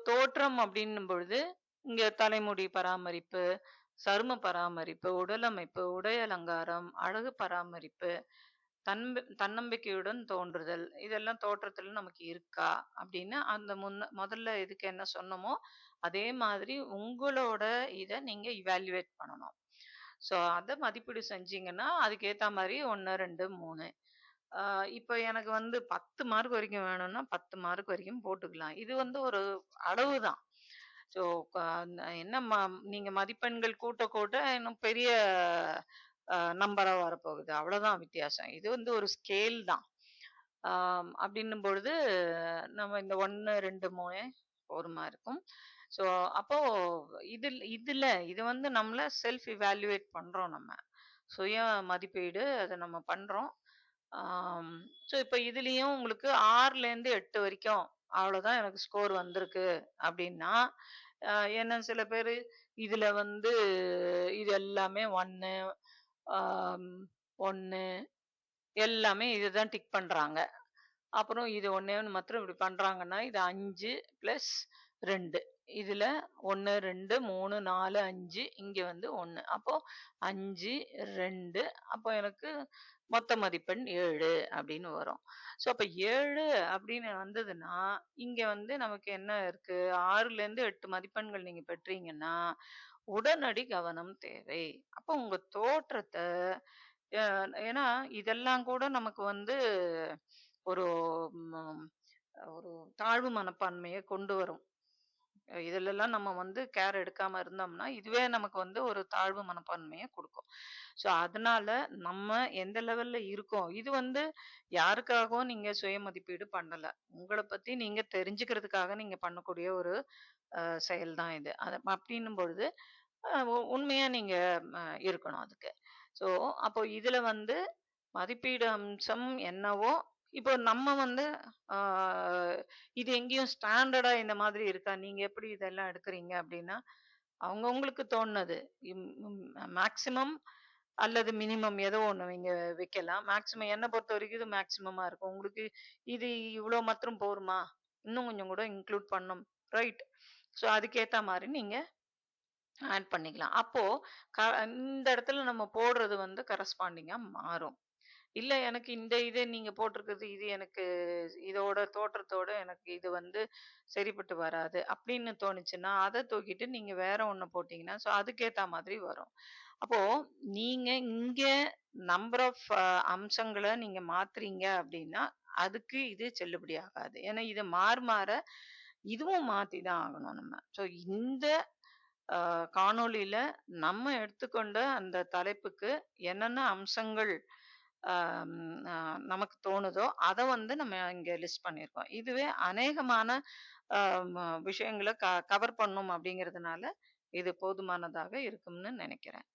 தோற்றம் அப்படின்னும் பொழுது, இங்க தலைமுடி பராமரிப்பு, சரும பராமரிப்பு, உடலமைப்பு, உடை அலங்காரம், அழகு பராமரிப்பு, தன்னம்பிக்கையுடன் தோன்றுதல், இதெல்லாம் தோற்றத்துல நமக்கு இருக்கா? அப்படின்னு அந்த முதல்ல இதுக்கு என்ன சொன்னோமோ, அதே மாதிரி உங்களோட இத நீங்க இவாலுவேட் பண்ணணும். ஸோ அத மதிப்பீடு செஞ்சீங்கன்னா, அதுக்கு ஏத்தா மாரி 1, 2, 3 ஆ இப்ப எனக்கு வந்து 10 மார்க் வரைக்கும் வேணும்னா, 10 மார்க் வரைக்கும் போட்டுக்கலாம். இது வந்து ஒரு அளவு தான். ஸோ க என்ன நீங்க மதிப்பெண்கள் கூட்ட கூட்ட இன்னும் பெரிய நம்பரா வரப்போகுது. அவ்வளோதான் வித்தியாசம். இது வந்து ஒரு ஸ்கேல் தான். அப்படின்னும் பொழுது நம்ம இந்த 1, 2, 3 போருமா இருக்கும். ஸோ அப்போ இதுல இது வந்து நம்மள செல்ஃப் இவாலுவேட் பண்றோம் நம்ம. சுய மதிப்பீடு அத நம்ம பண்றோம். ஆம். ஸோ இப்ப இதுலயும் உங்களுக்கு 6லேருந்து 8 வரைக்கும் அவ்வளோதான் எனக்கு ஸ்கோர் வந்திருக்கு அப்படின்னா, அ ஏன்னா சில பேரு இதுல வந்து இது எல்லாமே 1 ஆம் 1 எல்லாமே இதுதான் டிக் பண்றாங்க. அப்புறம் இது ஒண்ணே ஒண்ணு மாத்திரம் இப்படி பண்றாங்கன்னா, இது 5 பிளஸ் 2 இதுல 1, 2, 3, 4, 5 இங்க வந்து 1. அப்போ 5, 2 அப்போ எனக்கு மொத்த மதிப்பெண் 7 அப்படின்னு வரும். ஸோ அப்ப 7 அப்படின்னு வந்ததுன்னா, இங்க வந்து நமக்கு என்ன இருக்கு? 6லேருந்து 8 மதிப்பெண்கள் நீங்க பெற்றீங்கன்னா, உடனடி கவனம் தேவை. அப்போ உங்க தோற்றத்த அ ஏன்னா இதெல்லாம் கூட நமக்கு வந்து ஒரு ம் ஒரு தாழ்வு மனப்பான்மைய கொண்டு வரும். இதுலலாம் நம்ம வந்து கேர் எடுக்காம இருந்தோம்னா, இதுவே நமக்கு வந்து ஒரு தாழ்வு மனப்பான்மைய குடுக்கும். ஸோ அதனால நம்ம எந்த லெவல்ல இருக்கோம், இது வந்து யாருக்காகவும் நீங்க சுய மதிப்பீடு பண்ணல. உங்கள பத்தி நீங்க தெரிஞ்சுக்கிறதுக்காக நீங்க பண்ணக்கூடிய ஒரு செயல் தான் இது. அப்டின்னும் பொழுது உண்மையா நீங்க அ இருக்கணும் அதுக்கு. ஸோ அப்போ இதுல வந்து மதிப்பீடு அம்சம் என்னவோ, இப்போ நம்ம வந்து ஆ இது எங்கேயும் ஸ்டாண்டர்டா இந்த மாதிரி இருக்கா? நீங்க எப்படி இதெல்லாம் எடுக்குறீங்க அப்படின்னா, அவங்கவங்களுக்கு தோணுனது. இம் ம் மேக்ஸிமம் அல்லது மினிமம் ஏதோ ஒண்ணு நீங்க வைக்கலாம். மேக்ஸிமம் என்ன பொறுத்தவரைக்கும் இது மேக்ஸிமமா இருக்கும். உங்களுக்கு இது இவ்ளோ மாத்திரம் போருமா? இன்னும் கொஞ்சம் கூட இன்க்ளூட் பண்ணணும். ரைட். ஸோ அதுக்கேத்தா மாரி நீங்க ஆட் பண்ணிக்கலாம். அப்போ இந்த இடத்துல நம்ம போடுறது வந்து கரஸ்பாண்டிங்கா மாறும். இல்ல எனக்கு இந்த இது நீங்க போட்டிருக்கிறது இது எனக்கு இதோட தோற்றத்தோட எனக்கு இது வந்து சரிப்பட்டு வராது அப்படின்னு தோணுச்சுன்னா, அத தூக்கிட்டு நீங்க வேற ஒண்ண போட்டீங்கன்னா, ஸோ அதுக்கேத்தா மாதிரி வரும். அப்போ நீங்க இங்க நம்பர் ஆஃப் அம்சங்கள நீங்க மாத்துறீங்க அப்படின்னா, அதுக்கு இது செல்லுபடி ஆகாது. ஏன்னா இது மாற இதுவும் மாத்தி தான் ஆகணும் நம்ம. ஸோ இந்த காணொளியில நம்ம எடுத்துக்கொண்ட அந்த தலைப்புக்கு என்னென்ன அம்சங்கள் ஆம், நமக்கு தோணுதோ அத வந்து நம்ம இங்க லிஸ்ட் பண்ணியிருக்கோம். இதுவே அநேகமான விஷயங்கள கவர் பண்ணும் அப்படிங்கிறதுனால இது போதுமானதாக இருக்கும்னு நினைக்கிறேன்.